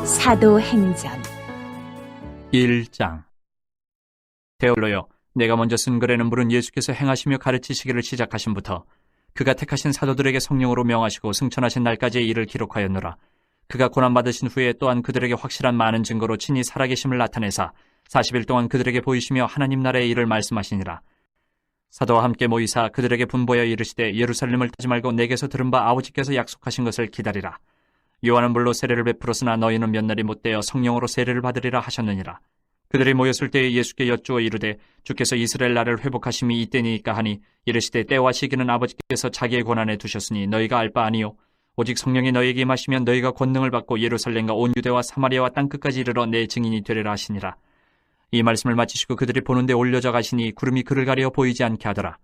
사도행전 1장. 데올로여, 내가 먼저 쓴 글에는 물은 예수께서 행하시며 가르치시기를 시작하심부터 그가 택하신 사도들에게 성령으로 명하시고 승천하신 날까지의 일을 기록하였노라. 그가 고난받으신 후에 또한 그들에게 확실한 많은 증거로 친히 살아계심을 나타내사 40일 동안 그들에게 보이시며 하나님 나라의 일을 말씀하시니라. 사도와 함께 모이사 그들에게 분보여 이르시되 예루살렘을 타지 말고 내게서 들은 바 아버지께서 약속하신 것을 기다리라. 요한은 물로 세례를 베풀었으나 너희는 몇 날이 못되어 성령으로 세례를 받으리라 하셨느니라. 그들이 모였을 때에 예수께 여쭈어 이르되 주께서 이스라엘 나라를 회복하심이 이때니까 하니 이르시되 때와 시기는 아버지께서 자기의 권한에 두셨으니 너희가 알 바 아니요 오직 성령이 너희에게 임하시면 너희가 권능을 받고 예루살렘과 온 유대와 사마리아와 땅끝까지 이르러 내 증인이 되리라 하시니라. 이 말씀을 마치시고 그들이 보는데 올려져 가시니 구름이 그를 가려 보이지 않게 하더라.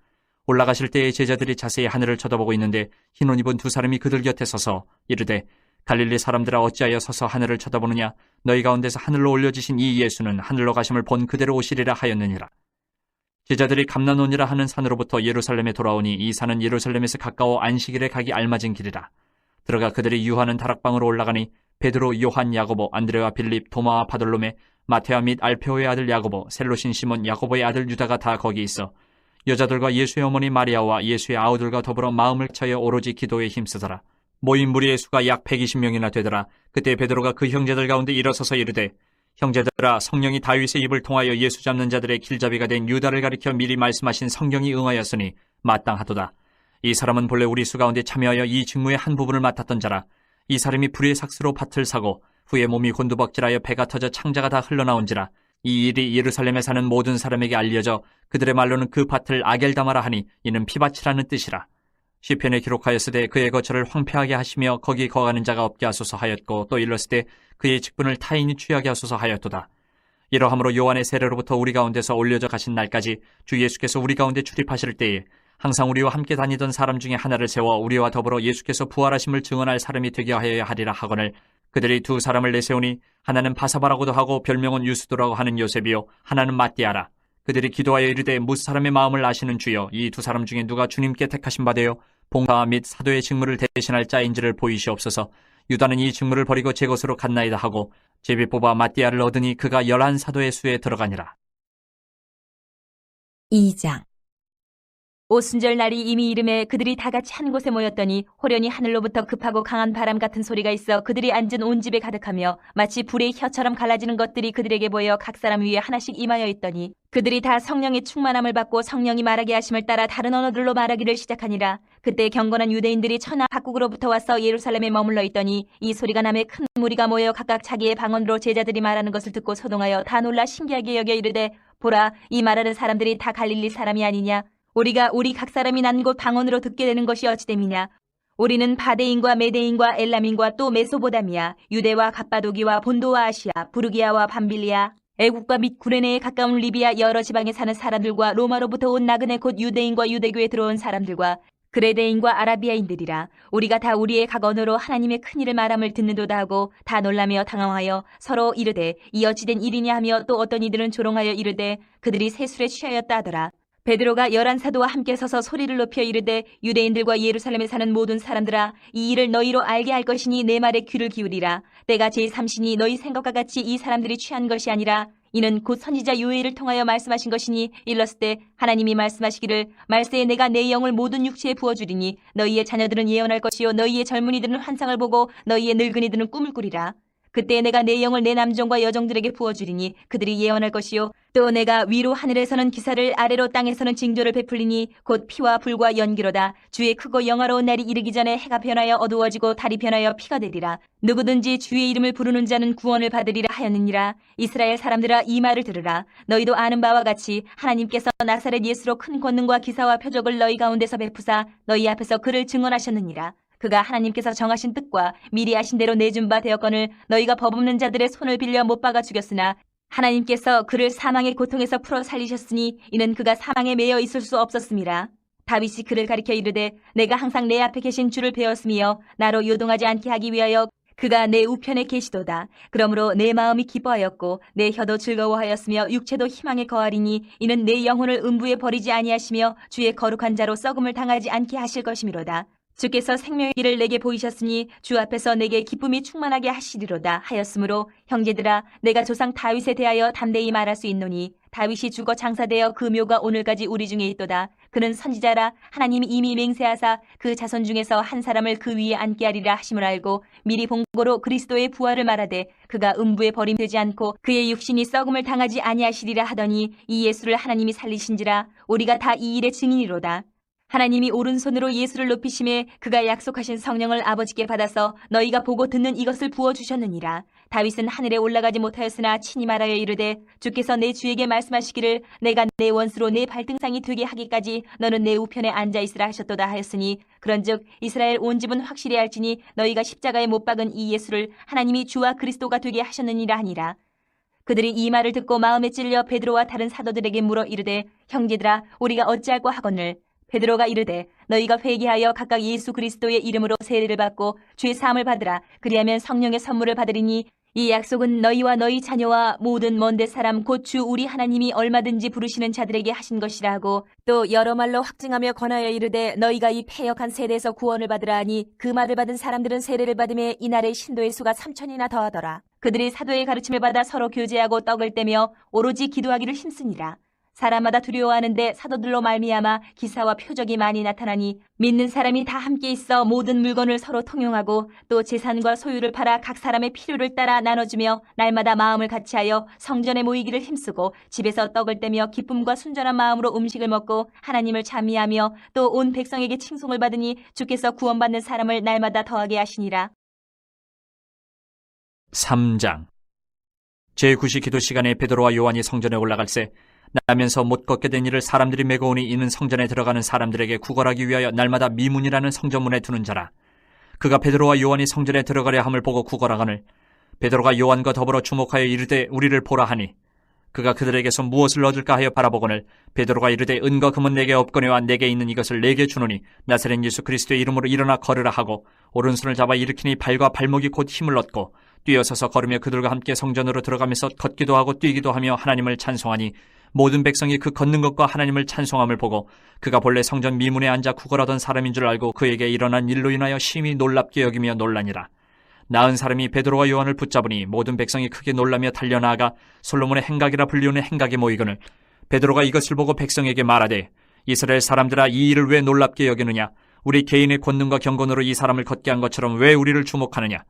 올라가실 때에 제자들이 자세히 하늘을 쳐다보고 있는데 흰 옷 입은 두 사람이 그들 곁에 서서 이르되 갈릴리 사람들아 어찌하여 서서 하늘을 쳐다보느냐. 너희 가운데서 하늘로 올려지신 이 예수는 하늘로 가심을 본 그대로 오시리라 하였느니라. 제자들이 감난원이라 하는 산으로부터 예루살렘에 돌아오니 이 산은 예루살렘에서 가까워 안식일에 가기 알맞은 길이라. 들어가 그들이 유하는 다락방으로 올라가니 베드로, 요한, 야고보, 안드레와 빌립, 도마와 바돌로메, 마테아 및 알페오의 아들 야고보, 셀로신 시몬, 야고보의 아들 유다가 다 거기 있어 여자들과 예수의 어머니 마리아와 예수의 아우들과 더불어 마음을 쳐여 오로지 기도에 힘쓰더라. 모인 무리의 수가 약 120명이나 되더라. 그때 베드로가 그 형제들 가운데 일어서서 이르되 형제들아, 성령이 다윗의 입을 통하여 예수 잡는 자들의 길잡이가 된 유다를 가리켜 미리 말씀하신 성경이 응하였으니 마땅하도다. 이 사람은 본래 우리 수 가운데 참여하여 이 직무의 한 부분을 맡았던 자라. 이 사람이 불의 삭스로 밭을 사고 후에 몸이 곤두박질하여 배가 터져 창자가 다 흘러나온지라. 이 일이 예루살렘에 사는 모든 사람에게 알려져 그들의 말로는 그 밭을 아겔다마라 하니 이는 피밭이라는 뜻이라. 시편에 기록하였으되 그의 거처를 황폐하게 하시며 거기 거하는 자가 없게 하소서 하였고 또 일렀으되 그의 직분을 타인이 취하게 하소서 하였도다. 이러함으로 요한의 세례로부터 우리 가운데서 올려져 가신 날까지 주 예수께서 우리 가운데 출입하실 때에 항상 우리와 함께 다니던 사람 중에 하나를 세워 우리와 더불어 예수께서 부활하심을 증언할 사람이 되게 하여야 하리라 하거늘 그들이 두 사람을 내세우니 하나는 바사바라고도 하고 별명은 유스도라고 하는 요셉이요 하나는 마띠아라. 그들이 기도하여 이르되 무사람의 마음을 아시는 주여 이 두 사람 중에 누가 주님께 택하신 바 되어 봉사 및 사도의 직무를 대신할 자인지를 보이시옵소서. 유다는 이 직무를 버리고 제 것으로 갔나이다 하고 제비 뽑아 마띠아를 얻으니 그가 11사도의 수에 들어가니라. 2장 오순절 날이 이미 이름에 그들이 다 같이 한 곳에 모였더니 호련히 하늘로부터 급하고 강한 바람 같은 소리가 있어 그들이 앉은 온 집에 가득하며 마치 불의 혀처럼 갈라지는 것들이 그들에게 보여 각 사람 위에 하나씩 임하여 있더니 그들이 다 성령의 충만함을 받고 성령이 말하게 하심을 따라 다른 언어들로 말하기를 시작하니라. 그때 경건한 유대인들이 천하 각국으로부터 와서 예루살렘에 머물러 있더니 이 소리가 남에 큰 무리가 모여 각각 자기의 방언으로 제자들이 말하는 것을 듣고 소동하여 다 놀라 신기하게 여겨 이르되 보라, 이 말하는 사람들이 다 갈릴리 사람이 아니냐. 우리가 우리 각 사람이 난 곳 방언으로 듣게 되는 것이 어찌됨이냐. 우리는 바데인과 메데인과 엘람인과 또 메소보다미아, 유대와 갑바도기와 본도와 아시아, 부르기아와 밤빌리아, 애국과 및 구레네에 가까운 리비아 여러 지방에 사는 사람들과 로마로부터 온 나그네 곧 유대인과 유대교에 들어온 사람들과 그레데인과 아라비아인들이라. 우리가 다 우리의 각 언어로 하나님의 큰 일을 말함을 듣는도다 하고 다 놀라며 당황하여 서로 이르되 이 어찌된 일이냐 하며 또 어떤 이들은 조롱하여 이르되 그들이 새 술에 취하였다 하더라. 베드로가 11사도와 함께 서서 소리를 높여 이르되 유대인들과 예루살렘에 사는 모든 사람들아, 이 일을 너희로 알게 할 것이니 내 말에 귀를 기울이라. 때가 제3시니 너희 생각과 같이 이 사람들이 취한 것이 아니라 이는 곧 선지자 요엘을 통하여 말씀하신 것이니 일렀을 때 하나님이 말씀하시기를 말세에 내가 내 영을 모든 육체에 부어주리니 너희의 자녀들은 예언할 것이요 너희의 젊은이들은 환상을 보고 너희의 늙은이들은 꿈을 꾸리라. 그때 내가 내 영을 내 남종과 여종들에게 부어주리니 그들이 예언할 것이요 또 내가 위로 하늘에서는 기사를 아래로 땅에서는 징조를 베풀리니 곧 피와 불과 연기로다. 주의 크고 영화로운 날이 이르기 전에 해가 변하여 어두워지고 달이 변하여 피가 되리라. 누구든지 주의 이름을 부르는 자는 구원을 받으리라 하였느니라. 이스라엘 사람들아, 이 말을 들으라. 너희도 아는 바와 같이 하나님께서 나사렛 예수로 큰 권능과 기사와 표적을 너희 가운데서 베푸사 너희 앞에서 그를 증언하셨느니라. 그가 하나님께서 정하신 뜻과 미리 아신 대로 내준 바 되었거늘 너희가 법 없는 자들의 손을 빌려 못 박아 죽였으나 하나님께서 그를 사망의 고통에서 풀어 살리셨으니 이는 그가 사망에 매여 있을 수 없었음이라. 다윗이 그를 가리켜 이르되 내가 항상 내 앞에 계신 주를 배웠으며 나로 요동하지 않게 하기 위하여 그가 내 우편에 계시도다. 그러므로 내 마음이 기뻐하였고 내 혀도 즐거워하였으며 육체도 희망에 거하리니 이는 내 영혼을 음부에 버리지 아니하시며 주의 거룩한 자로 썩음을 당하지 않게 하실 것이미로다. 주께서 생명의 길을 내게 보이셨으니 주 앞에서 내게 기쁨이 충만하게 하시리로다 하였으므로 형제들아 내가 조상 다윗에 대하여 담대히 말할 수 있노니 다윗이 죽어 장사되어 그 묘가 오늘까지 우리 중에 있도다. 그는 선지자라 하나님이 이미 맹세하사 그 자손 중에서 한 사람을 그 위에 앉게 하리라 하심을 알고 미리 본고로 그리스도의 부활을 말하되 그가 음부에 버림되지 않고 그의 육신이 썩음을 당하지 아니하시리라 하더니 이 예수를 하나님이 살리신지라 우리가 다 이 일의 증인이로다. 하나님이 오른손으로 예수를 높이심에 그가 약속하신 성령을 아버지께 받아서 너희가 보고 듣는 이것을 부어주셨느니라. 다윗은 하늘에 올라가지 못하였으나 친히 말하여 이르되 주께서 내 주에게 말씀하시기를 내가 내 원수로 내 발등상이 되게 하기까지 너는 내 우편에 앉아있으라 하셨도다 하였으니 그런즉 이스라엘 온 집은 확실히 알지니 너희가 십자가에 못 박은 이 예수를 하나님이 주와 그리스도가 되게 하셨느니라 하니라. 그들이 이 말을 듣고 마음에 찔려 베드로와 다른 사도들에게 물어 이르되 형제들아 우리가 어찌할꼬 하거늘 베드로가 이르되 너희가 회개하여 각각 예수 그리스도의 이름으로 세례를 받고 죄 사함을 받으라. 그리하면 성령의 선물을 받으리니 이 약속은 너희와 너희 자녀와 모든 먼데 사람 곧 주 우리 하나님이 얼마든지 부르시는 자들에게 하신 것이라 하고 또 여러 말로 확증하며 권하여 이르되 너희가 이 패역한 세대에서 구원을 받으라 하니 그 말을 받은 사람들은 세례를 받음에 이날의 신도의 수가 3,000이나 더하더라. 그들이 사도의 가르침을 받아 서로 교제하고 떡을 떼며 오로지 기도하기를 힘쓰니라. 사람마다 두려워하는데 사도들로 말미암아 기사와 표적이 많이 나타나니 믿는 사람이 다 함께 있어 모든 물건을 서로 통용하고 또 재산과 소유를 팔아 각 사람의 필요를 따라 나눠주며 날마다 마음을 같이하여 성전에 모이기를 힘쓰고 집에서 떡을 떼며 기쁨과 순전한 마음으로 음식을 먹고 하나님을 찬미하며 또 온 백성에게 칭송을 받으니 주께서 구원받는 사람을 날마다 더하게 하시니라. 3장 제9시 기도 시간에 베드로와 요한이 성전에 올라갈새 나면서 못 걷게 된 이를 사람들이 메고 오니 이는 성전에 들어가는 사람들에게 구걸하기 위하여 날마다 미문이라는 성전문에 두는 자라. 그가 베드로와 요한이 성전에 들어가려 함을 보고 구걸하거늘 베드로가 요한과 더불어 주목하여 이르되 우리를 보라 하니 그가 그들에게서 무엇을 얻을까 하여 바라보거늘 베드로가 이르되 은과 금은 내게 없거니와 내게 있는 이것을 내게 주노니 나사렛 예수 그리스도의 이름으로 일어나 걸으라 하고 오른손을 잡아 일으키니 발과 발목이 곧 힘을 얻고 뛰어서서 걸으며 그들과 함께 성전으로 들어가면서 걷기도 하고 뛰기도 하며 하나님을 찬송하니 모든 백성이 그 걷는 것과 하나님을 찬송함을 보고 그가 본래 성전 미문에 앉아 구걸하던 사람인 줄 알고 그에게 일어난 일로 인하여 심히 놀랍게 여기며 놀라니라. 나은 사람이 베드로와 요한을 붙잡으니 모든 백성이 크게 놀라며 달려나아가 솔로몬의 행각이라 불리우는 행각에 모이거늘 베드로가 이것을 보고 백성에게 말하되 이스라엘 사람들아 이 일을 왜 놀랍게 여기느냐 우리 개인의 권능과 경건으로 이 사람을 걷게 한 것처럼 왜 우리를 주목하느냐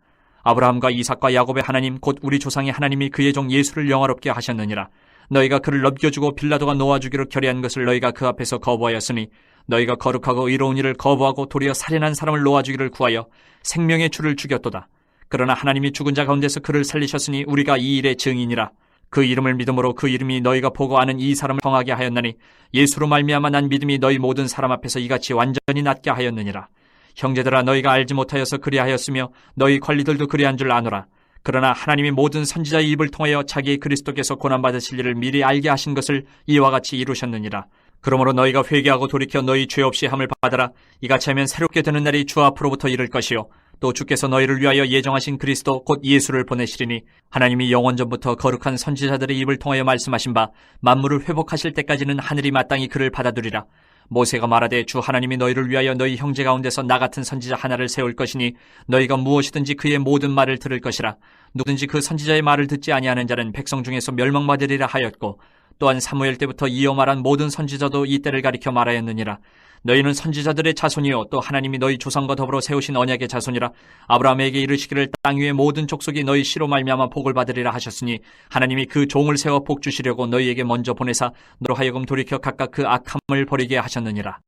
아브라함과 이삭과 야곱의 하나님 곧 우리 조상의 하나님이 그의 종 예수를 영화롭게 하셨느니라. 너희가 그를 넘겨주고 빌라도가 놓아주기로 결의한 것을 너희가 그 앞에서 거부하였으니 너희가 거룩하고 의로운 일을 거부하고 도리어 살인한 사람을 놓아주기를 구하여 생명의 주를 죽였도다. 그러나 하나님이 죽은 자 가운데서 그를 살리셨으니 우리가 이 일의 증인이라. 그 이름을 믿음으로 그 이름이 너희가 보고 아는 이 사람을 정하게 하였나니 예수로 말미암아 난 믿음이 너희 모든 사람 앞에서 이같이 완전히 낫게 하였느니라. 형제들아 너희가 알지 못하여서 그리하였으며 너희 관리들도 그리한 줄 아노라. 그러나 하나님이 모든 선지자의 입을 통하여 자기 그리스도께서 고난받으실 일을 미리 알게 하신 것을 이와 같이 이루셨느니라. 그러므로 너희가 회개하고 돌이켜 너희 죄 없이 함을 받아라. 이같이 하면 새롭게 되는 날이 주 앞으로부터 이를 것이요 또 주께서 너희를 위하여 예정하신 그리스도 곧 예수를 보내시리니 하나님이 영원전부터 거룩한 선지자들의 입을 통하여 말씀하신 바 만물을 회복하실 때까지는 하늘이 마땅히 그를 받아두리라. 모세가 말하되 주 하나님이 너희를 위하여 너희 형제 가운데서 나 같은 선지자 하나를 세울 것이니 너희가 무엇이든지 그의 모든 말을 들을 것이라. 누구든지 그 선지자의 말을 듣지 아니하는 자는 백성 중에서 멸망받으리라 하였고 또한 사무엘 때부터 이어 말한 모든 선지자도 이 때를 가리켜 말하였느니라. 너희는 선지자들의 자손이요 또 하나님이 너희 조상과 더불어 세우신 언약의 자손이라. 아브라함에게 이르시기를 땅 위의 모든 족속이 너희 씨로 말미암아 복을 받으리라 하셨으니 하나님이 그 종을 세워 복 주시려고 너희에게 먼저 보내사 너로 하여금 돌이켜 각각 그 악함을 버리게 하셨느니라.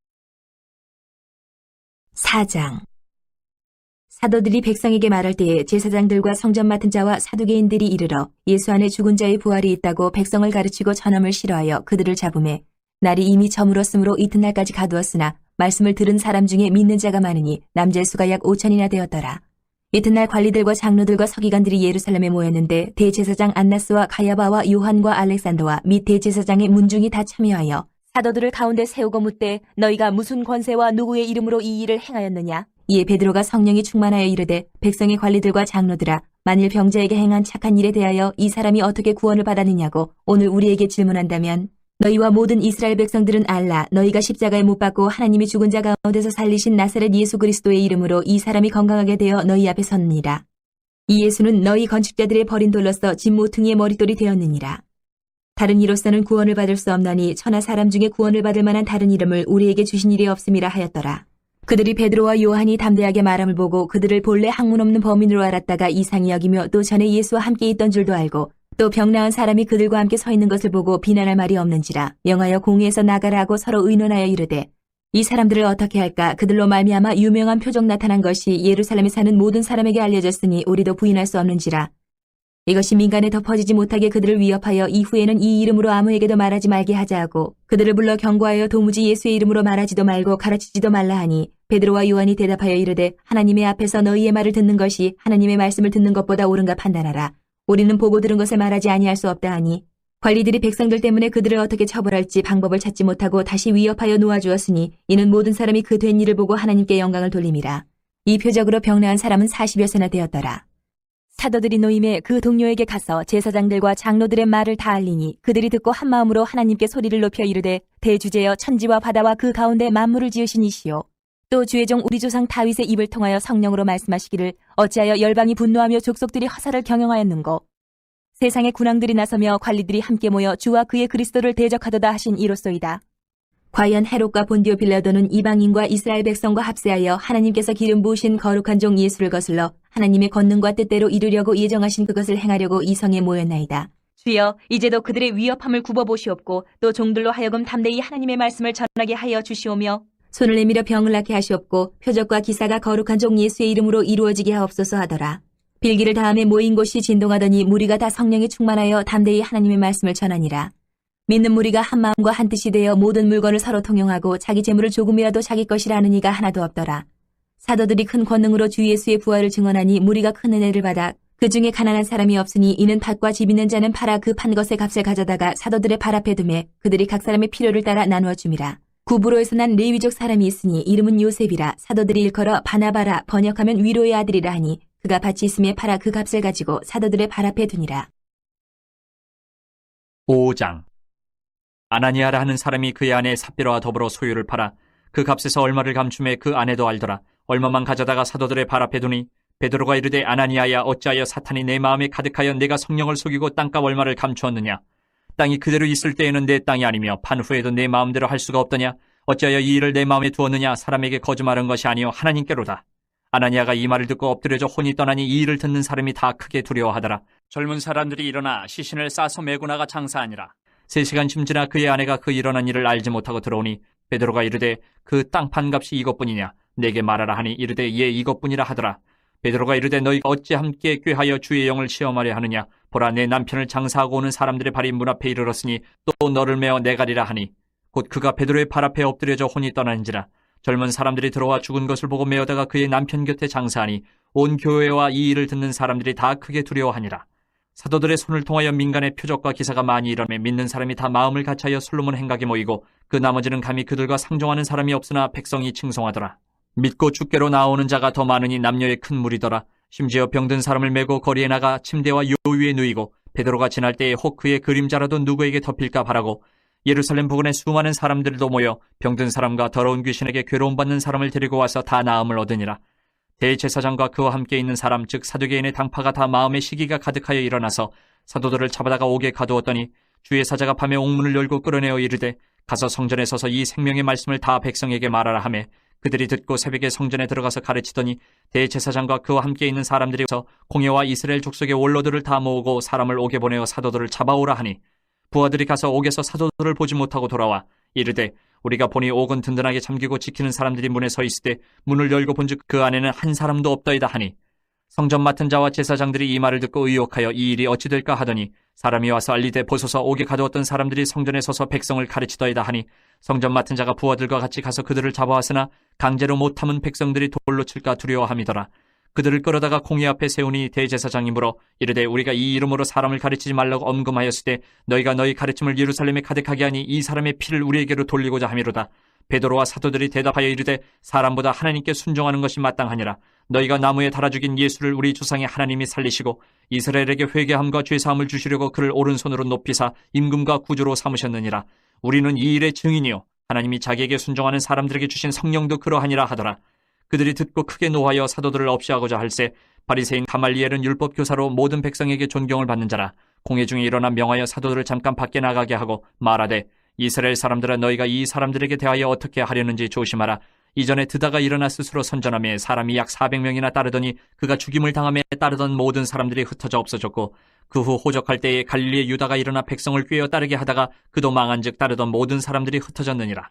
4장 사도들이 백성에게 말할 때에 제사장들과 성전 맡은 자와 사두개인들이 이르러 예수 안에 죽은 자의 부활이 있다고 백성을 가르치고 전함을 싫어하여 그들을 잡음에 날이 이미 저물었으므로 이튿날까지 가두었으나 말씀을 들은 사람 중에 믿는 자가 많으니 남자의 수가 약 5,000이나 되었더라. 이튿날 관리들과 장로들과 서기관들이 예루살렘에 모였는데 대제사장 안나스와 가야바와 요한과 알렉산더와 및 대제사장의 문중이 다 참여하여 사도들을 가운데 세우고 묻되 너희가 무슨 권세와 누구의 이름으로 이 일을 행하였느냐? 이에 베드로가 성령이 충만하여 이르되 백성의 관리들과 장로들아 만일 병자에게 행한 착한 일에 대하여 이 사람이 어떻게 구원을 받았느냐고 오늘 우리에게 질문한다면 너희와 모든 이스라엘 백성들은 알라. 너희가 십자가에 못 박고 하나님이 죽은 자 가운데서 살리신 나사렛 예수 그리스도의 이름으로 이 사람이 건강하게 되어 너희 앞에 섰느니라. 이 예수는 너희 건축자들의 버린 돌로서 집 모퉁이의 머릿돌이 되었느니라. 다른 이로서는 구원을 받을 수 없나니 천하 사람 중에 구원을 받을 만한 다른 이름을 우리에게 주신 일이 없음이라 하였더라. 그들이 베드로와 요한이 담대하게 말함을 보고 그들을 본래 학문 없는 범인으로 알았다가 이상히 여기며 또 전에 예수와 함께 있던 줄도 알고 또 병나은 사람이 그들과 함께 서 있는 것을 보고 비난할 말이 없는지라 명하여 공회에서 나가라 하고 서로 의논하여 이르되 이 사람들을 어떻게 할까? 그들로 말미암아 유명한 표적 나타난 것이 예루살렘에 사는 모든 사람에게 알려졌으니 우리도 부인할 수 없는지라. 이것이 민간에 덮어지지 못하게 그들을 위협하여 이후에는 이 이름으로 아무에게도 말하지 말게 하자 하고 그들을 불러 경고하여 도무지 예수의 이름으로 말하지도 말고 가르치지도 말라 하니 베드로와 요한이 대답하여 이르되 하나님의 앞에서 너희의 말을 듣는 것이 하나님의 말씀을 듣는 것보다 옳은가 판단하라. 우리는 보고 들은 것을 말하지 아니할 수 없다 하니 관리들이 백성들 때문에 그들을 어떻게 처벌할지 방법을 찾지 못하고 다시 위협하여 놓아주었으니 이는 모든 사람이 그 된 일을 보고 하나님께 영광을 돌림이라. 이 표적으로 병나은 사람은 40여세나 되었더라. 사도들이 노임에 그 동료에게 가서 제사장들과 장로들의 말을 다 알리니 그들이 듣고 한마음으로 하나님께 소리를 높여 이르되 대주제여 천지와 바다와 그 가운데 만물을 지으신 이시요 또 주의 종 우리 조상 다윗의 입을 통하여 성령으로 말씀하시기를 어찌하여 열방이 분노하며 족속들이 허사를 경영하였는고 세상의 군왕들이 나서며 관리들이 함께 모여 주와 그의 그리스도를 대적하도다 하신 이로소이다. 과연 헤롯과 본디오 빌라도는 이방인과 이스라엘 백성과 합세하여 하나님께서 기름 부으신 거룩한 종 예수를 거슬러 하나님의 권능과 뜻대로 이루려고 예정하신 그것을 행하려고 이 성에 모였나이다. 주여, 이제도 그들의 위협함을 굽어보시옵고 또 종들로 하여금 담대히 하나님의 말씀을 전하게 하여 주시오며 손을 내밀어 병을 낫게 하시옵고 표적과 기사가 거룩한 종 예수의 이름으로 이루어지게 하옵소서 하더라. 빌기를 다음에 모인 곳이 진동하더니 무리가 다 성령에 충만하여 담대히 하나님의 말씀을 전하니라. 믿는 무리가 한 마음과 한 뜻이 되어 모든 물건을 서로 통용하고 자기 재물을 조금이라도 자기 것이라 하는 이가 하나도 없더라. 사도들이 큰 권능으로 주 예수의 부활을 증언하니 무리가 큰 은혜를 받아 그 중에 가난한 사람이 없으니 이는 밭과 집 있는 자는 팔아 그 판 것의 값을 가져다가 사도들의 발 앞에 두매 그들이 각 사람의 필요를 따라 나누어 줌이라. 구브로에서 난 레위족 사람이 있으니 이름은 요셉이라. 사도들이 일컬어 바나바라 번역하면 위로의 아들이라 하니 그가 밭이 있음에 팔아 그 값을 가지고 사도들의 발 앞에 두니라. 5장. 아나니아라 하는 사람이 그의 아내 삽비라와 더불어 소유를 팔아 그 값에서 얼마를 감춤해 그 아내도 알더라. 얼마만 가져다가 사도들의 발 앞에 두니 베드로가 이르되 아나니아야 어찌하여 사탄이 내 마음에 가득하여 내가 성령을 속이고 땅값 얼마를 감추었느냐. 땅이 그대로 있을 때에는 내 땅이 아니며 판 후에도 내 마음대로 할 수가 없더냐. 어찌하여 이 일을 내 마음에 두었느냐. 사람에게 거짓말한 것이 아니요 하나님께로다. 아나니아가 이 말을 듣고 엎드려져 혼이 떠나니 이 일을 듣는 사람이 다 크게 두려워하더라. 젊은 사람들이 일어나 시신을 싸서 메고 나가 장사하니라. 3시간쯤 지나 그의 아내가 그 일어난 일을 알지 못하고 들어오니 베드로가 이르되 그 땅 판값이 이것뿐이냐. 내게 말하라 하니 이르되 예 이것뿐이라 하더라. 베드로가 이르되 너희가 어찌 함께 꾀하여 주의 영을 시험하려 하느냐. 보라 내 남편을 장사하고 오는 사람들의 발이 문 앞에 이르렀으니 또 너를 메어 내가리라 하니 곧 그가 베드로의 발 앞에 엎드려져 혼이 떠나는지라. 젊은 사람들이 들어와 죽은 것을 보고 메어다가 그의 남편 곁에 장사하니 온 교회와 이 일을 듣는 사람들이 다 크게 두려워하니라. 사도들의 손을 통하여 민간의 표적과 기사가 많이 일어나며 믿는 사람이 다 마음을 같이하여 솔로몬 행각에 모이고 그 나머지는 감히 그들과 상종하는 사람이 없으나 백성이 칭송하더라. 믿고 주께로 나오는 자가 더 많으니 남녀의 큰 무리더라. 심지어 병든 사람을 메고 거리에 나가 침대와 요 위에 누이고 베드로가 지날 때에 혹 그의 그림자라도 누구에게 덮일까 바라고 예루살렘 부근에 수많은 사람들도 모여 병든 사람과 더러운 귀신에게 괴로움받는 사람을 데리고 와서 다 나음을 얻으니라. 대제사장과 그와 함께 있는 사람 즉 사두개인의 당파가 다 마음의 시기가 가득하여 일어나서 사도들을 잡아다가 옥에 가두었더니 주의 사자가 밤에 옥문을 열고 끌어내어 이르되 가서 성전에 서서 이 생명의 말씀을 다 백성에게 말하라 하매 그들이 듣고 새벽에 성전에 들어가서 가르치더니 대제사장과 그와 함께 있는 사람들이 서 공회와 이스라엘 족속의 원로들을 다 모으고 사람을 옥에 보내어 사도들을 잡아오라 하니 부하들이 가서 옥에서 사도들을 보지 못하고 돌아와 이르되 우리가 보니 옥은 든든하게 잠기고 지키는 사람들이 문에 서 있을 때 문을 열고 본즉 그 안에는 한 사람도 없더이다 하니 성전 맡은 자와 제사장들이 이 말을 듣고 의혹하여 이 일이 어찌 될까 하더니 사람이 와서 알리되 보소서 옥에 가두었던 사람들이 성전에 서서 백성을 가르치더이다 하니 성전 맡은 자가 부하들과 같이 가서 그들을 잡아왔으나 강제로 못 참은 백성들이 돌로 칠까 두려워함이더라. 그들을 끌어다가 공회 앞에 세우니 대제사장이 물어 이르되 우리가 이 이름으로 사람을 가르치지 말라고 엄금하였을 때 너희가 너희 가르침을 예루살렘에 가득하게 하니 이 사람의 피를 우리에게로 돌리고자 함이로다. 베드로와 사도들이 대답하여 이르되 사람보다 하나님께 순종하는 것이 마땅하니라. 너희가 나무에 달아 죽인 예수를 우리 조상의 하나님이 살리시고 이스라엘에게 회개함과 죄사함을 주시려고 그를 오른손으로 높이사 임금과 구주로 삼으셨느니라. 우리는 이 일의 증인이요 하나님이 자기에게 순종하는 사람들에게 주신 성령도 그러하니라 하더라. 그들이 듣고 크게 노하여 사도들을 없이하고자 할세 바리새인 가말리엘은 율법 교사로 모든 백성에게 존경을 받는 자라. 공회 중에 일어나 명하여 사도들을 잠깐 밖에 나가게 하고 말하되 이스라엘 사람들아 너희가 이 사람들에게 대하여 어떻게 하려는지 조심하라. 이전에 드다가 일어나 스스로 선전하며 사람이 약 400명이나 따르더니 그가 죽임을 당하며 따르던 모든 사람들이 흩어져 없어졌고 그 후 호적할 때에 갈릴리의 유다가 일어나 백성을 꾀어 따르게 하다가 그도 망한즉 따르던 모든 사람들이 흩어졌느니라.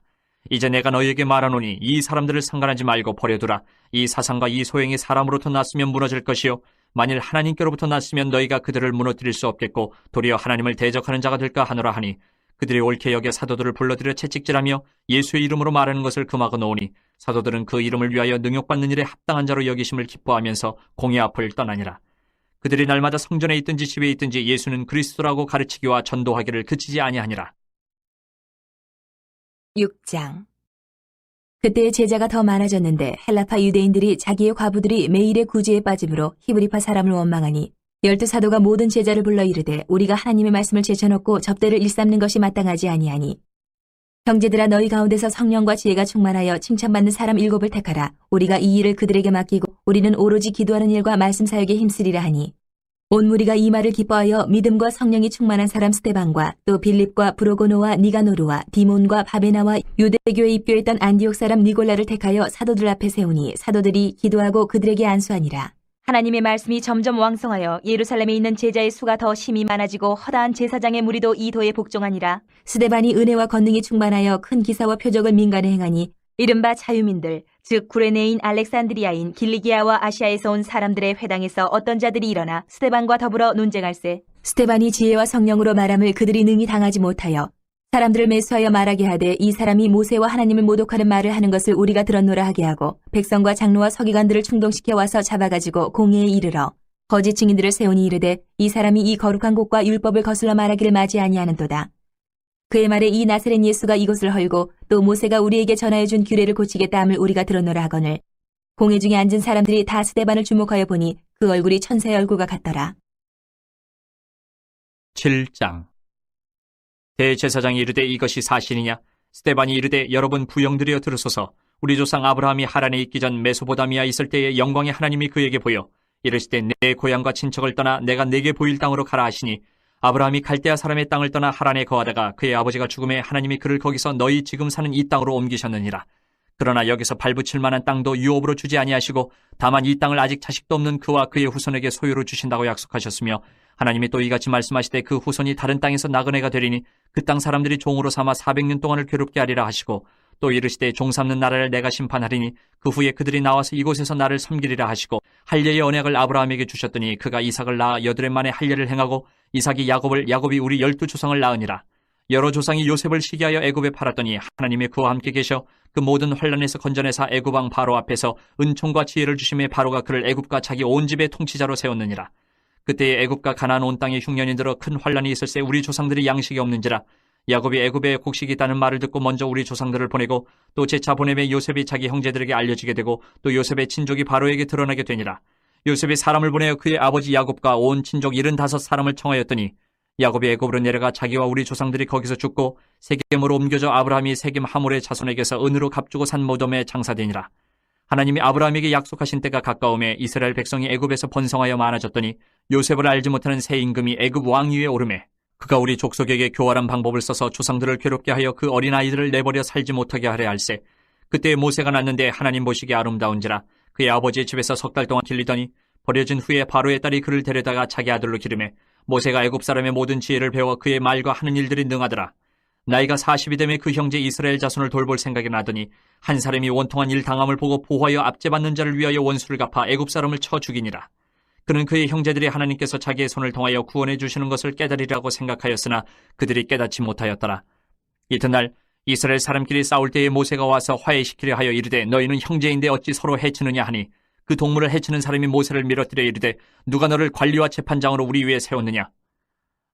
이제 내가 너희에게 말하노니 이 사람들을 상관하지 말고 버려두라. 이 사상과 이 소행이 사람으로부터 났으면 무너질 것이요 만일 하나님께로부터 났으면 너희가 그들을 무너뜨릴 수 없겠고 도리어 하나님을 대적하는 자가 될까 하노라 하니 그들이 옳게 여겨 사도들을 불러들여 채찍질하며 예수의 이름으로 말하는 것을 금하고 놓으니 사도들은 그 이름을 위하여 능욕받는 일에 합당한 자로 여기심을 기뻐하면서 공회 앞을 떠나니라. 그들이 날마다 성전에 있든지 집에 있든지 예수는 그리스도라고 가르치기와 전도하기를 그치지 아니하니라. 6장. 그때 제자가 더 많아졌는데 헬라파 유대인들이 자기의 과부들이 매일의 구제에 빠짐으로 히브리파 사람을 원망하니 12사도가 모든 제자를 불러 이르되 우리가 하나님의 말씀을 제쳐놓고 접대를 일삼는 것이 마땅하지 아니하니 형제들아 너희 가운데서 성령과 지혜가 충만하여 칭찬받는 사람 7을 택하라. 우리가 이 일을 그들에게 맡기고 우리는 오로지 기도하는 일과 말씀 사역에 힘쓰리라 하니 온 무리가 이 말을 기뻐하여 믿음과 성령이 충만한 사람 스데반과 또 빌립과 브로고노와 니가노르와 디몬과 바베나와 유대교에 입교했던 안디옥 사람 니골라를 택하여 사도들 앞에 세우니 사도들이 기도하고 그들에게 안수하니라. 하나님의 말씀이 점점 왕성하여 예루살렘에 있는 제자의 수가 더 심히 많아지고 허다한 제사장의 무리도 이 도에 복종하니라. 스데반이 은혜와 권능이 충만하여 큰 기사와 표적을 민간에 행하니 이른바 자유민들 즉 구레네인 알렉산드리아인 길리기아와 아시아에서 온 사람들의 회당에서 어떤 자들이 일어나 스데반과 더불어 논쟁할세. 스데반이 지혜와 성령으로 말함을 그들이 능히 당하지 못하여 사람들을 매수하여 말하게 하되 이 사람이 모세와 하나님을 모독하는 말을 하는 것을 우리가 들었노라 하게 하고 백성과 장로와 서기관들을 충동시켜 와서 잡아가지고 공회에 이르러 거짓 증인들을 세우니 이르되 이 사람이 이 거룩한 곳과 율법을 거슬러 말하기를 맞이 아니하는도다. 그의 말에 이 나사렛 예수가 이것을 헐고 또 모세가 우리에게 전하여 준 규례를 고치겠다 함을 우리가 들었노라 하거늘 공회 중에 앉은 사람들이 다 스데반을 주목하여 보니 그 얼굴이 천사의 얼굴과 같더라. 7장. 대제사장이 이르되 이것이 사실이냐? 스데반이 이르되 여러분 부영들이여 들으소서. 우리 조상 아브라함이 하란에 있기 전 메소보다미아 있을 때에 영광의 하나님이 그에게 보여 이르시되 내 고향과 친척을 떠나 내가 내게 보일 땅으로 가라 하시니 아브라함이 갈대아 사람의 땅을 떠나 하란에 거하다가 그의 아버지가 죽음에 하나님이 그를 거기서 너희 지금 사는 이 땅으로 옮기셨느니라. 그러나 여기서 발붙일 만한 땅도 유업으로 주지 아니하시고 다만 이 땅을 아직 자식도 없는 그와 그의 후손에게 소유로 주신다고 약속하셨으며 하나님이 또 이같이 말씀하시되 그 후손이 다른 땅에서 나그네가 되리니 그 땅 사람들이 종으로 삼아 400년 동안을 괴롭게 하리라 하시고 또 이르시되 종 삼는 나라를 내가 심판하리니 그 후에 그들이 나와서 이곳에서 나를 섬기리라 하시고 할례의 언약을 아브라함에게 주셨더니 그가 이삭을 낳아 8해 만에 할례를 행하고 이삭이 야곱을 야곱이 우리 12조상을 낳으니라. 여러 조상이 요셉을 시기하여 애굽에 팔았더니 하나님이 그와 함께 계셔 그 모든 환란에서 건져내사 애굽 왕 바로 앞에서 은총과 지혜를 주심에 바로가 그를 애굽과 자기 온 집의 통치자로 세웠느니라. 그때에 애굽과 가나안 온 땅에 흉년이 들어 큰 환란이 있을새 우리 조상들이 양식이 없는지라. 야곱이 애굽에 곡식이 있다는 말을 듣고 먼저 우리 조상들을 보내고 또 재차 보내매 요셉이 자기 형제들에게 알려지게 되고 또 요셉의 친족이 바로에게 드러나게 되니라. 요셉이 사람을 보내어 그의 아버지 야곱과 온 친족 75사람을 청하였더니 야곱이 애굽으로 내려가 자기와 우리 조상들이 거기서 죽고 세겜으로 옮겨져 아브라함이 세겜 하몰의 자손에게서 은으로 값주고 산 모돔에 장사되니라. 하나님이 아브라함에게 약속하신 때가 가까움에 이스라엘 백성이 애굽에서 번성하여 많아졌더니 요셉을 알지 못하는 새 임금이 애굽 왕위에 오르매 그가 우리 족속에게 교활한 방법을 써서 조상들을 괴롭게 하여 그 어린아이들을 내버려 살지 못하게 하려 할세. 그때 모세가 낳는데 하나님 보시기에 아름다운지라 그의 아버지의 집에서 3달 동안 길리더니 버려진 후에 바로의 딸이 그를 데려다가 자기 아들로 기르매 모세가 애굽 사람의 모든 지혜를 배워 그의 말과 하는 일들이 능하더라. 나이가 40이 되매 그 형제 이스라엘 자손을 돌볼 생각이 나더니 한 사람이 원통한 일 당함을 보고 보호하여 압제받는 자를 위하여 원수를 갚아 애굽 사람을 쳐 죽이니라. 그는 그의 형제들이 하나님께서 자기의 손을 통하여 구원해 주시는 것을 깨달으리라고 생각하였으나 그들이 깨닫지 못하였더라. 이튿날 이스라엘 사람끼리 싸울 때에 모세가 와서 화해시키려 하여 이르되 너희는 형제인데 어찌 서로 해치느냐 하니 그 동물을 해치는 사람이 모세를 밀어뜨려 이르되 누가 너를 관리와 재판장으로 우리 위에 세웠느냐?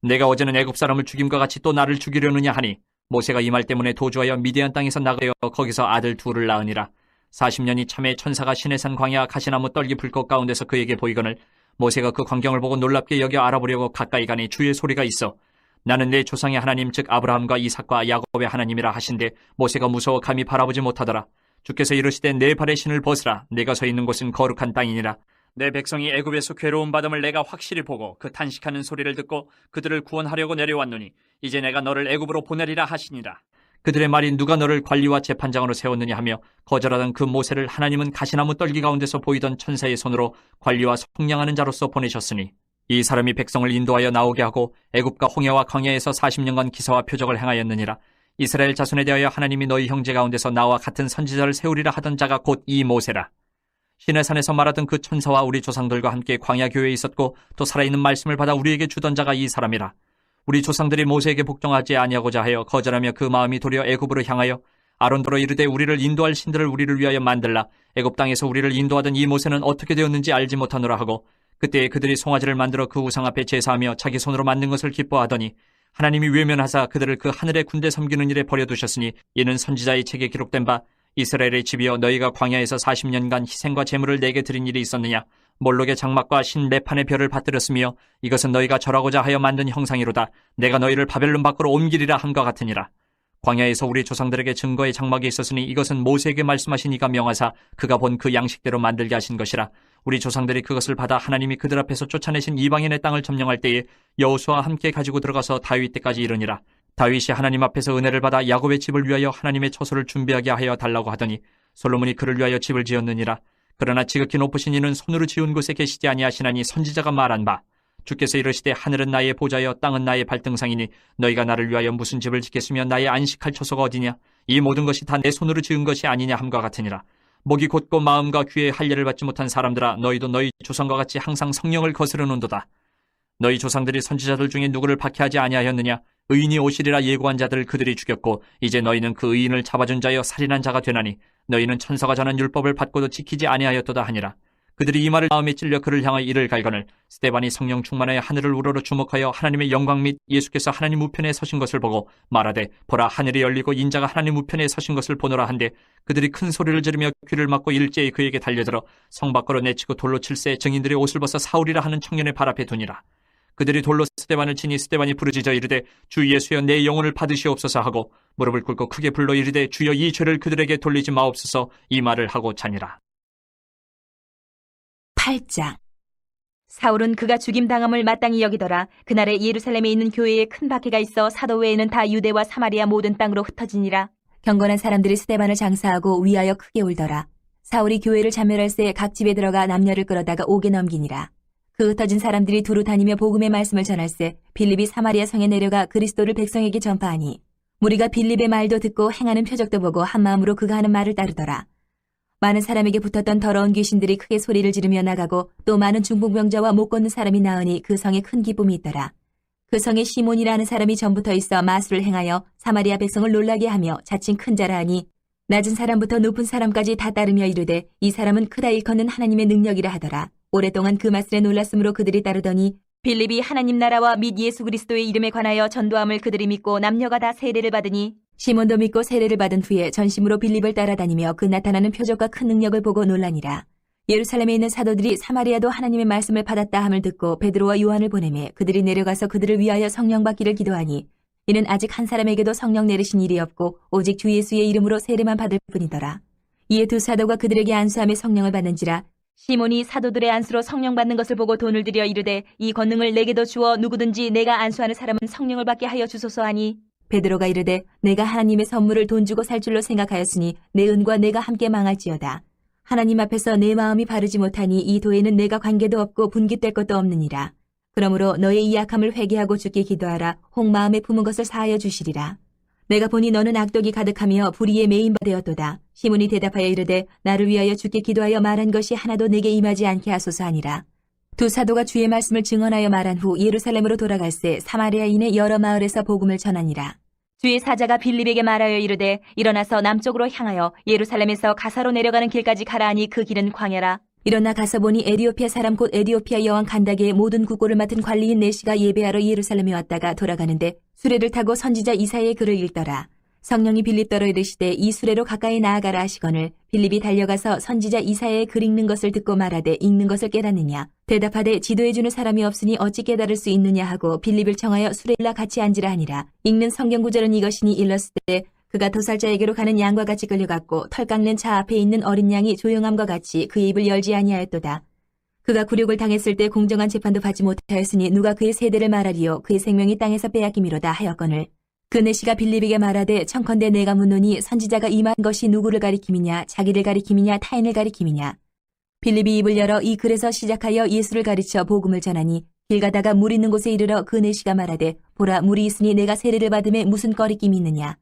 내가 어제는 애굽 사람을 죽임과 같이 또 나를 죽이려느냐 하니 모세가 이 말 때문에 도주하여 미디안 땅에서 나가여 거기서 아들 둘을 낳으니라. 40년이 참에 천사가 시내산 광야 가시나무 떨기 불꽃 가운데서 그에게 보이거늘 모세가 그 광경을 보고 놀랍게 여겨 알아보려고 가까이 가니 주의 소리가 있어 나는 내 조상의 하나님 즉 아브라함과 이삭과 야곱의 하나님이라 하신데 모세가 무서워 감히 바라보지 못하더라. 주께서 이르시되 내 발의 신을 벗으라. 내가 서 있는 곳은 거룩한 땅이니라. 내 백성이 애굽에서 괴로움 받음을 내가 확실히 보고 그 탄식하는 소리를 듣고 그들을 구원하려고 내려왔노니 이제 내가 너를 애굽으로 보내리라 하시니라. 그들의 말이 누가 너를 관리와 재판장으로 세웠느냐 하며 거절하던 그 모세를 하나님은 가시나무 떨기 가운데서 보이던 천사의 손으로 관리와 속량하는 자로서 보내셨으니 이 사람이 백성을 인도하여 나오게 하고 애굽과 홍해와 광야에서 40년간 기사와 표적을 행하였느니라. 이스라엘 자손에 대하여 하나님이 너희 형제 가운데서 나와 같은 선지자를 세우리라 하던 자가 곧 이 모세라. 시내산에서 말하던 그 천사와 우리 조상들과 함께 광야 교회에 있었고 또 살아있는 말씀을 받아 우리에게 주던 자가 이 사람이라. 우리 조상들이 모세에게 복종하지 아니하고자 하여 거절하며 그 마음이 도리어 애굽으로 향하여 아론더러 이르되 우리를 인도할 신들을 우리를 위하여 만들라. 애굽 땅에서 우리를 인도하던 이 모세는 어떻게 되었는지 알지 못하노라 하고 그때에 그들이 송아지를 만들어 그 우상 앞에 제사하며 자기 손으로 만든 것을 기뻐하더니 하나님이 외면하사 그들을 그 하늘의 군대 섬기는 일에 버려두셨으니 이는 선지자의 책에 기록된 바 이스라엘의 집이여 너희가 광야에서 40년간 희생과 제물을 내게 드린 일이 있었느냐. 몰록의 장막과 신 레판의 별을 받들었으며 이것은 너희가 절하고자 하여 만든 형상이로다. 내가 너희를 바벨론 밖으로 옮기리라 함과 같으니라. 광야에서 우리 조상들에게 증거의 장막이 있었으니 이것은 모세에게 말씀하신 이가 명하사 그가 본 그 양식대로 만들게 하신 것이라. 우리 조상들이 그것을 받아 하나님이 그들 앞에서 쫓아내신 이방인의 땅을 점령할 때에 여호수아와 함께 가지고 들어가서 다윗 때까지 이르니라. 다윗이 하나님 앞에서 은혜를 받아 야곱의 집을 위하여 하나님의 처소를 준비하게 하여 달라고 하더니 솔로몬이 그를 위하여 집을 지었느니라. 그러나 지극히 높으신 이는 손으로 지은 곳에 계시지 아니하시나니 선지자가 말한 바 주께서 이르시되 하늘은 나의 보좌여 땅은 나의 발등상이니 너희가 나를 위하여 무슨 집을 짓겠으며 나의 안식할 처소가 어디냐. 이 모든 것이 다 내 손으로 지은 것이 아니냐 함과 같으니라. 목이 곧고 마음과 귀에 할례를 받지 못한 사람들아 너희도 너희 조상과 같이 항상 성령을 거스르는도다. 너희 조상들이 선지자들 중에 누구를 박해하지 아니하였느냐. 의인이 오시리라 예고한 자들 그들이 죽였고 이제 너희는 그 의인을 잡아준 자여 살인한 자가 되나니 너희는 천사가 전한 율법을 받고도 지키지 아니하였도다 하니라. 그들이 이 말을 마음에 찔려 그를 향하여 이를 갈거늘 스데반이 성령 충만하여 하늘을 우러러 주목하여 하나님의 영광 및 예수께서 하나님 우편에 서신 것을 보고 말하되 보라 하늘이 열리고 인자가 하나님 우편에 서신 것을 보노라 한데 그들이 큰 소리를 지르며 귀를 막고 일제히 그에게 달려들어 성 밖으로 내치고 돌로 칠세 증인들이 옷을 벗어 사울이라 하는 청년의 발 앞에 두니라. 그들이 돌로 스데반을 치니 스데반이 부르짖어 이르되 주 예수여 내 영혼을 받으시옵소서 하고 무릎을 꿇고 크게 불러 이르되 주여 이 죄를 그들에게 돌리지 마옵소서 이 말을 하고 자니라. 8장. 사울은 그가 죽임당함을 마땅히 여기더라. 그날에 예루살렘에 있는 교회에 큰 박해가 있어 사도 외에는 다 유대와 사마리아 모든 땅으로 흩어지니라. 경건한 사람들이 스데반을 장사하고 위하여 크게 울더라. 사울이 교회를 참멸할새 각 집에 들어가 남녀를 끌어다가 옥에 넘기니라. 그 흩어진 사람들이 두루 다니며 복음의 말씀을 전할새 빌립이 사마리아 성에 내려가 그리스도를 백성에게 전파하니 무리가 빌립의 말도 듣고 행하는 표적도 보고 한마음으로 그가 하는 말을 따르더라. 많은 사람에게 붙었던 더러운 귀신들이 크게 소리를 지르며 나가고 또 많은 중풍병자와 못 걷는 사람이 나으니 그 성에 큰 기쁨이 있더라. 그 성에 시몬이라는 사람이 전부터 있어 마술을 행하여 사마리아 백성을 놀라게 하며 자칭 큰 자라 하니 낮은 사람부터 높은 사람까지 다 따르며 이르되 이 사람은 크다 일컫는 하나님의 능력이라 하더라. 오랫동안 그 말씀에 놀랐으므로 그들이 따르더니 빌립이 하나님 나라와 및 예수 그리스도의 이름에 관하여 전도함을 그들이 믿고 남녀가 다 세례를 받으니 시몬도 믿고 세례를 받은 후에 전심으로 빌립을 따라다니며 그 나타나는 표적과 큰 능력을 보고 놀라니라. 예루살렘에 있는 사도들이 사마리아도 하나님의 말씀을 받았다 함을 듣고 베드로와 요한을 보내매 그들이 내려가서 그들을 위하여 성령 받기를 기도하니 이는 아직 한 사람에게도 성령 내리신 일이 없고 오직 주 예수의 이름으로 세례만 받을 뿐이더라. 이에 두 사도가 그들에게 안수함에 성령을 받는지라. 시몬이 사도들의 안수로 성령 받는 것을 보고 돈을 들여 이르되 이 권능을 내게도 주어 누구든지 내가 안수하는 사람은 성령을 받게 하여 주소서 하니 베드로가 이르되 내가 하나님의 선물을 돈 주고 살 줄로 생각하였으니 내 은과 내가 함께 망할지어다. 하나님 앞에서 내 마음이 바르지 못하니 이 도에는 내가 관계도 없고 분깃될 것도 없느니라. 그러므로 너의 이 약함을 회개하고 주께 기도하라. 혹 마음에 품은 것을 사하여 주시리라. 내가 보니 너는 악독이 가득하며 불의에 매인 바 되었도다. 시몬이 대답하여 이르되 나를 위하여 주께 기도하여 말한 것이 하나도 내게 임하지 않게 하소서 하니라. 두 사도가 주의 말씀을 증언하여 말한 후 예루살렘으로 돌아갈새 사마리아인의 여러 마을에서 복음을 전하니라. 주의 사자가 빌립에게 말하여 이르되 일어나서 남쪽으로 향하여 예루살렘에서 가사로 내려가는 길까지 가라 하니 그 길은 광야라. 일어나 가서 보니 에디오피아 사람 곧 에디오피아 여왕 간다게의 모든 국고를 맡은 관리인 내시가 예배하러 예루살렘에 왔다가 돌아가는데 수레를 타고 선지자 이사야의 글을 읽더라. 성령이 빌립더러 이르시되 이 수레로 가까이 나아가라 하시거늘 빌립이 달려가서 선지자 이사야의 글 읽는 것을 듣고 말하되 읽는 것을 깨닫느냐 대답하되 지도해주는 사람이 없으니 어찌 깨달을 수 있느냐 하고 빌립을 청하여 수레에 올라 같이 앉으라 하니라. 읽는 성경 구절은 이것이니 일렀을 때 그가 도살자에게로 가는 양과 같이 끌려갔고 털 깎는 차 앞에 있는 어린 양이 조용함과 같이 그의 입을 열지 아니하였도다. 그가 굴욕을 당했을 때 공정한 재판도 받지 못하였으니 누가 그의 세대를 말하리요 그의 생명이 땅에서 빼앗김이로다 하였거늘 그 내시가 빌립에게 말하되 청컨대 내가 묻노니 선지자가 임한 것이 누구를 가리킴이냐 자기를 가리킴이냐 타인을 가리킴이냐. 빌립이 입을 열어 이 글에서 시작하여 예수를 가르쳐 복음을 전하니 길 가다가 물 있는 곳에 이르러 그 내시가 말하되 보라 물이 있으니 내가 세례를 받음에 무슨 꺼리낌이 있느냐.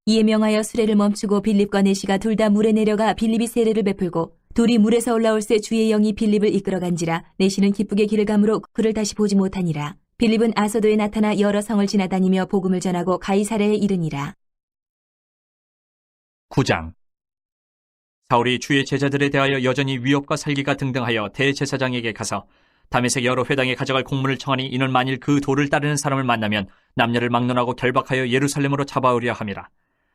이에 명하여 수레를 멈추고 빌립과 내시가 둘 다 물에 내려가 빌립이 세례를 베풀고 둘이 물에서 올라올새 주의 영이 빌립을 이끌어간지라. 내시는 기쁘게 길을 가므로 그를 다시 보지 못하니라. 빌립은 아소도에 나타나 여러 성을 지나다니며 복음을 전하고 가이사랴에 이르니라. 9장. 사울이 주의 제자들에 대하여 여전히 위협과 살기가 등등하여 대제사장에게 가서 다메섹 여러 회당에 가져갈 공문을 청하니 이는 만일 그 도를 따르는 사람을 만나면 남녀를 막론하고 결박하여 예루살렘으로 잡아오려 함이라.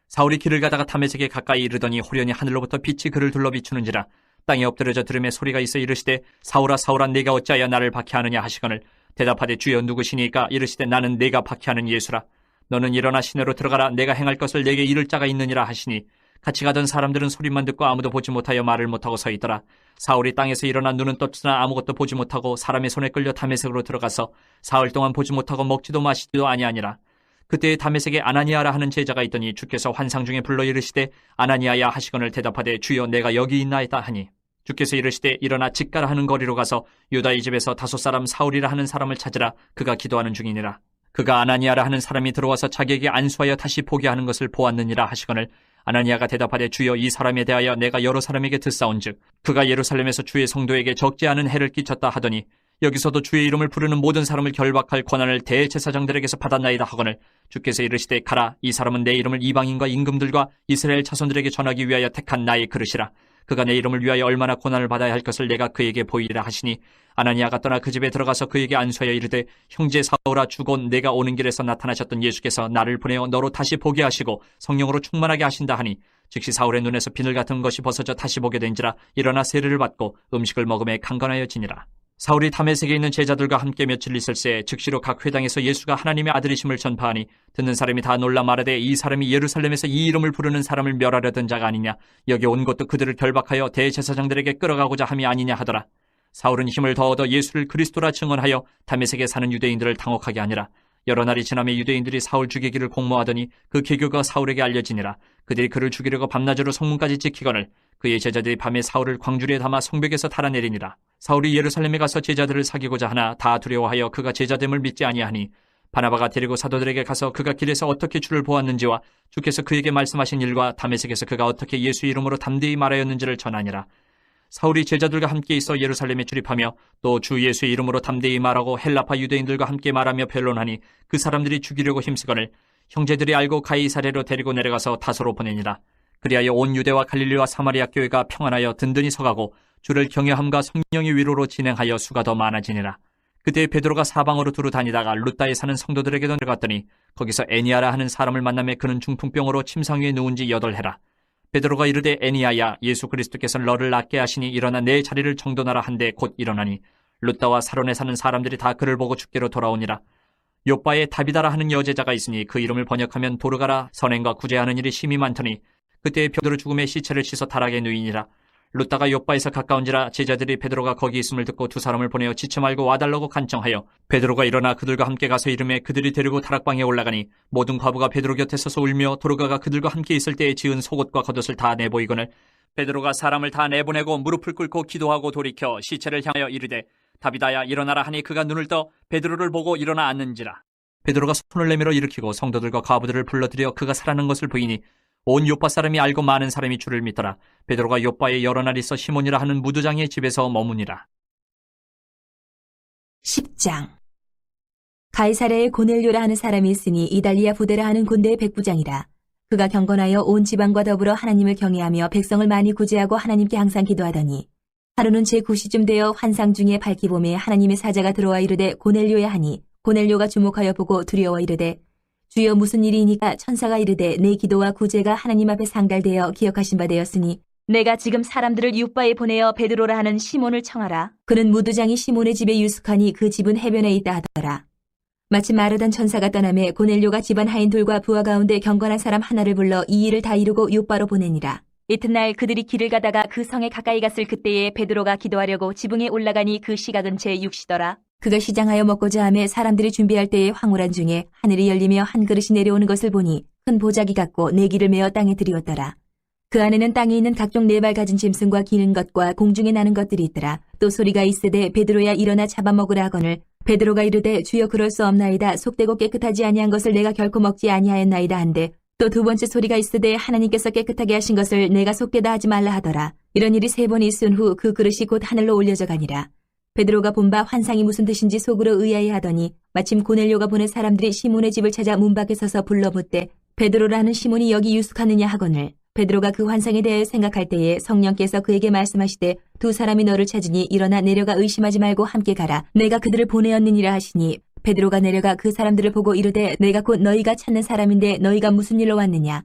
사울이 길을 가다가 다메섹에 가까이 이르더니 호련히 하늘로부터 빛이 그를 둘러 비추는지라. 땅에 엎드려져 들음에 소리가 있어 이르시되 사울아 사울아 네가 어찌하여 나를 박해하느냐 하시거늘 대답하되 주여 누구시니까 이르시되 나는 네가 박해하는 예수라. 너는 일어나 시내로 들어가라. 내가 행할 것을 내게 이를 자가 있느니라 하시니 같이 가던 사람들은 소리만 듣고 아무도 보지 못하여 말을 못하고 서 있더라. 사울이 땅에서 일어나 눈은 떴으나 아무것도 보지 못하고 사람의 손에 끌려 다메섹으로 들어가서 사흘 동안 보지 못하고 먹지도 마시지도 아니하니라. 그때 다메섹에 아나니아라 하는 제자가 있더니 주께서 환상 중에 불러 이르시되 아나니아야 하시거늘 대답하되 주여 내가 여기 있나이다 하니 주께서 이르시되 일어나 직가라 하는 거리로 가서 유다의 집에서 5 사울이라 하는 사람을 찾으라. 그가 기도하는 중이니라. 그가 아나니아라 하는 사람이 들어와서 자기에게 안수하여 다시 보게 하는 것을 보았느니라 하시거늘 아나니아가 대답하되 주여 이 사람에 대하여 내가 여러 사람에게 듣사온즉 그가 예루살렘에서 주의 성도에게 적지 않은 해를 끼쳤다 하더니 여기서도 주의 이름을 부르는 모든 사람을 결박할 권한을 대제사장들에게서 받았나이다 하거늘 주께서 이르시되 가라. 이 사람은 내 이름을 이방인과 임금들과 이스라엘 자손들에게 전하기 위하여 택한 나의 그릇이라. 그가 내 이름을 위하여 얼마나 고난을 받아야 할 것을 내가 그에게 보이리라 하시니 아나니아가 떠나 그 집에 들어가서 그에게 안수하여 이르되 형제 사울아 주곧 내가 오는 길에서 나타나셨던 예수께서 나를 보내어 너로 다시 보게 하시고 성령으로 충만하게 하신다 하니 즉시 사울의 눈에서 비늘 같은 것이 벗어져 다시 보게 된지라. 일어나 세례를 받고 음식을 먹음에 강건하여지니라. 사울이 다메섹에 있는 제자들과 함께 며칠 있을새 즉시로 각 회당에서 예수가 하나님의 아들이심을 전파하니 듣는 사람이 다 놀라 말하되 이 사람이 예루살렘에서 이 이름을 부르는 사람을 멸하려던 자가 아니냐. 여기 온 것도 그들을 결박하여 대제사장들에게 끌어가고자 함이 아니냐 하더라. 사울은 힘을 더 얻어 예수를 그리스도라 증언하여 다메섹에 사는 유대인들을 당혹하게 하니라. 여러 날이 지나며 유대인들이 사울 죽이기를 공모하더니 그 계교가 사울에게 알려지니라. 그들이 그를 죽이려고 밤낮으로 성문까지 지키거늘 그의 제자들이 밤에 사울을 광주리에 담아 성벽에서 달아내리니라. 사울이 예루살렘에 가서 제자들을 사귀고자 하나 다 두려워하여 그가 제자됨을 믿지 아니하니 바나바가 데리고 사도들에게 가서 그가 길에서 어떻게 주를 보았는지와 주께서 그에게 말씀하신 일과 다메섹에서 그가 어떻게 예수 이름으로 담대히 말하였는지를 전하니라. 사울이 제자들과 함께 있어 예루살렘에 출입하며 또 주 예수의 이름으로 담대히 말하고 헬라파 유대인들과 함께 말하며 변론하니 그 사람들이 죽이려고 힘쓰거늘 형제들이 알고 가이사랴로 데리고 내려가서 다소로 보내니라. 그리하여 온 유대와 갈릴리와 사마리아 교회가 평안하여 든든히 서가고 주를 경외함과 성령의 위로로 진행하여 수가 더 많아지니라. 그때 베드로가 사방으로 두루 다니다가 룻다에 사는 성도들에게도 내려갔더니 거기서 애니아라 하는 사람을 만나매 그는 중풍병으로 침상 위에 누운 지 8해라. 베드로가 이르되 애니아야 예수 그리스도께서 너를 낫게 하시니 일어나 내 자리를 정돈하라 한데 곧 일어나니 룻다와 사론에 사는 사람들이 다 그를 보고 주께로 돌아오니라. 요바에 다비다라 하는 여제자가 있으니 그 이름을 번역하면 도르가라 선행과 구제하는 일이 심히 많더니 그때 베드로 죽음의 시체를 씻어 타락에 누이니라. 룻다가 요바에서 가까운지라 제자들이 베드로가 거기 있음을 듣고 2 사람을 보내어 지체 말고 와달라고 간청하여 베드로가 일어나 그들과 함께 가서 이름에 그들이 데리고 다락방에 올라가니 모든 과부가 베드로 곁에 서서 울며 도르가가 그들과 함께 있을 때에 지은 속옷과 겉옷을 다 내보이거늘 베드로가 사람을 다 내보내고 무릎을 꿇고 기도하고 돌이켜 시체를 향하여 이르되 다비다야 일어나라 하니 그가 눈을 떠 베드로를 보고 일어나 앉는지라. 베드로가 손을 내밀어 일으키고 성도들과 과부들을 불러들여 그가 살아난 것을 보이니 온 요빠 사람이 알고 많은 사람이 주를 믿더라. 베드로가 요빠에 여러 날 있어 시몬이라 하는 무두장의 집에서 머무니라. 10장. 가이사랴에 고넬료라 하는 사람이 있으니 이달리아 부대라 하는 군대의 백부장이라. 그가 경건하여 온 지방과 더불어 하나님을 경외하며 백성을 많이 구제하고 하나님께 항상 기도하더니 하루는 제9시쯤 되어 환상 중에 밝기 봄에 하나님의 사자가 들어와 이르되 고넬료야 하니 고넬료가 주목하여 보고 두려워 이르되 주여 무슨 일이니까 천사가 이르되 내 기도와 구제가 하나님 앞에 상달되어 기억하신 바 되었으니 내가 지금 사람들을 윑바에 보내어 베드로라 하는 시몬을 청하라. 그는 무두장이 시몬의 집에 유숙하니 그 집은 해변에 있다 하더라. 마침 마르단 천사가 떠나매 고넬료가 집안 하인들과 부하 가운데 경건한 사람 하나를 불러 이 일을 다 이루고 윑바로 보내니라. 이튿날 그들이 길을 가다가 그 성에 가까이 갔을 그때에 베드로가 기도하려고 지붕에 올라가니 그 시각은 제6시더라. 그가 시장하여 먹고자 하며 사람들이 준비할 때에 황홀한 중에 하늘이 열리며 한 그릇이 내려오는 것을 보니 큰 보자기 같고 내기를 메어 땅에 들이었더라. 그 안에는 땅에 있는 각종 네 발 가진 짐승과 기는 것과 공중에 나는 것들이 있더라. 또 소리가 있으되 베드로야 일어나 잡아먹으라 하거늘 베드로가 이르되 주여 그럴 수 없나이다. 속되고 깨끗하지 아니한 것을 내가 결코 먹지 아니하였나이다 한데 또 두 번째 소리가 있으되 하나님께서 깨끗하게 하신 것을 내가 속되다 하지 말라 하더라. 이런 일이 3번 있은 후 그 그릇이 곧 하늘로 올려져 가니라. 베드로가 본 바 환상이 무슨 뜻인지 속으로 의아해하더니 마침 고넬료가 보낸 사람들이 시몬의 집을 찾아 문 밖에 서서 불러 묻되 베드로라는 시몬이 여기 유숙하느냐 하거늘 베드로가 그 환상에 대해 생각할 때에 성령께서 그에게 말씀하시되 두 사람이 너를 찾으니 일어나 내려가 의심하지 말고 함께 가라. 내가 그들을 보내었느니라 하시니 베드로가 내려가 그 사람들을 보고 이르되 내가 곧 너희가 찾는 사람인데 너희가 무슨 일로 왔느냐.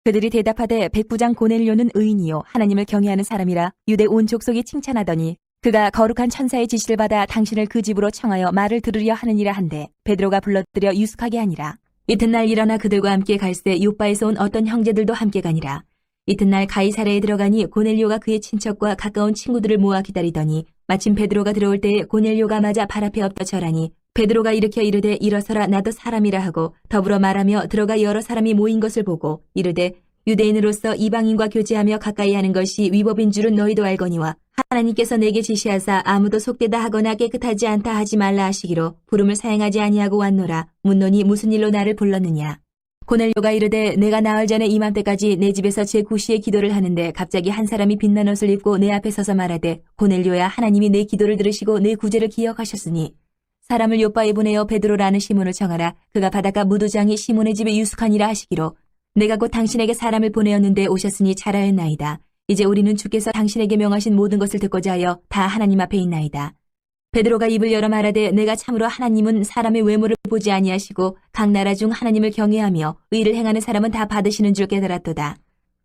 그들이 대답하되 백부장 고넬료는 의인이요 하나님을 경외하는 사람이라 유대 온 족속이 칭찬하더니 그가 거룩한 천사의 지시를 받아 당신을 그 집으로 청하여 말을 들으려 하느니라 한데 베드로가 불러들여 유숙하게 하니라. 이튿날 일어나 그들과 함께 갈새 욥바에서 온 어떤 형제들도 함께 가니라. 이튿날 가이사랴에 들어가니 고넬료가 그의 친척과 가까운 친구들을 모아 기다리더니 마침 베드로가 들어올 때에 고넬료가 맞아 발 앞에 엎겨 절하니 베드로가 일으켜 이르되 일어서라 나도 사람이라 하고 더불어 말하며 들어가 여러 사람이 모인 것을 보고 이르되 유대인으로서 이방인과 교제하며 가까이 하는 것이 위법인 줄은 너희도 알거니와 하나님께서 내게 지시하사 아무도 속되다 하거나 깨끗하지 않다 하지 말라 하시기로 부름을 사행하지 아니하고 왔노라. 묻노니 무슨 일로 나를 불렀느냐. 고넬료가 이르되 내가 나흘 전에 이맘때까지 내 집에서 제9시에 기도를 하는데 갑자기 한 사람이 빛난 옷을 입고 내 앞에 서서 말하되 고넬료야 하나님이 내 기도를 들으시고 내 구제를 기억하셨으니 사람을 욥바에 보내어 베드로라는 시몬을 청하라. 그가 바닷가 무두장이 시몬의 집에 유숙하니라 하시기로 내가 곧 당신에게 사람을 보내었는데 오셨으니 잘하였나이다. 이제 우리는 주께서 당신에게 명하신 모든 것을 듣고자 하여 다 하나님 앞에 있나이다. 베드로가 입을 열어 말하되 내가 참으로 하나님은 사람의 외모를 보지 아니하시고 각 나라 중 하나님을 경외하며 의를 행하는 사람은 다 받으시는 줄 깨달았도다.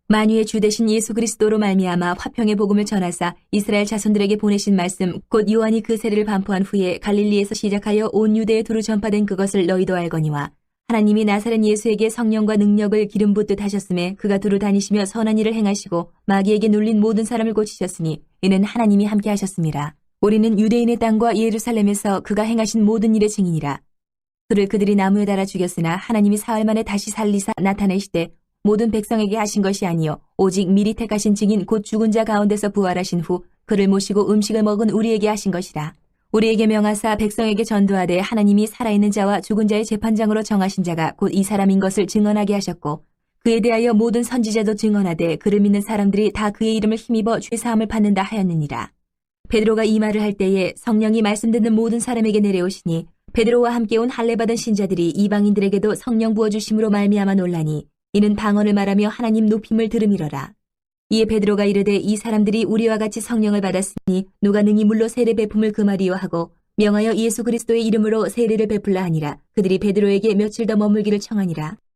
만유의 주 되신 예수 그리스도로 말미암아 화평의 복음을 전하사 이스라엘 자손들에게 보내신 말씀 곧 요한이 그 세례를 반포한 후에 갈릴리에서 시작하여 온 유대에 두루 전파된 그것을 너희도 알거니와 하나님이 나사렛 예수에게 성령과 능력을 기름 붓듯 하셨음에 그가 두루 다니시며 선한 일을 행하시고 마귀에게 눌린 모든 사람을 고치셨으니 이는 하나님이 함께 하셨습니다. 우리는 유대인의 땅과 예루살렘에서 그가 행하신 모든 일의 증인이라. 그를 그들이 나무에 달아 죽였으나 하나님이 사흘 만에 다시 살리사 나타내시되 모든 백성에게 하신 것이 아니요 오직 미리 택하신 증인 곧 죽은 자 가운데서 부활하신 후 그를 모시고 음식을 먹은 우리에게 하신 것이라. 우리에게 명하사 백성에게 전도하되 하나님이 살아있는 자와 죽은 자의 재판장으로 정하신 자가 곧 이 사람인 것을 증언하게 하셨고 그에 대하여 모든 선지자도 증언하되 그를 믿는 사람들이 다 그의 이름을 힘입어 죄사함을 받는다 하였느니라. 베드로가 이 말을 할 때에 성령이 말씀 듣는 모든 사람에게 내려오시니 베드로와 함께 온 할례받은 신자들이 이방인들에게도 성령 부어주심으로 말미암아 놀라니 이는 방언을 말하며 하나님 높임을 들음이러라. 이에 베드로가 이르되 이 사람들이 우리와 같이 성령을 받았으니 누가 능히 물로 세례 베품을 금하리요 하고 명하여 예수 그리스도의 이름으로 세례를 베풀라 하니라. 그들이 베드로에게 며칠 더 머물기를 청하니라.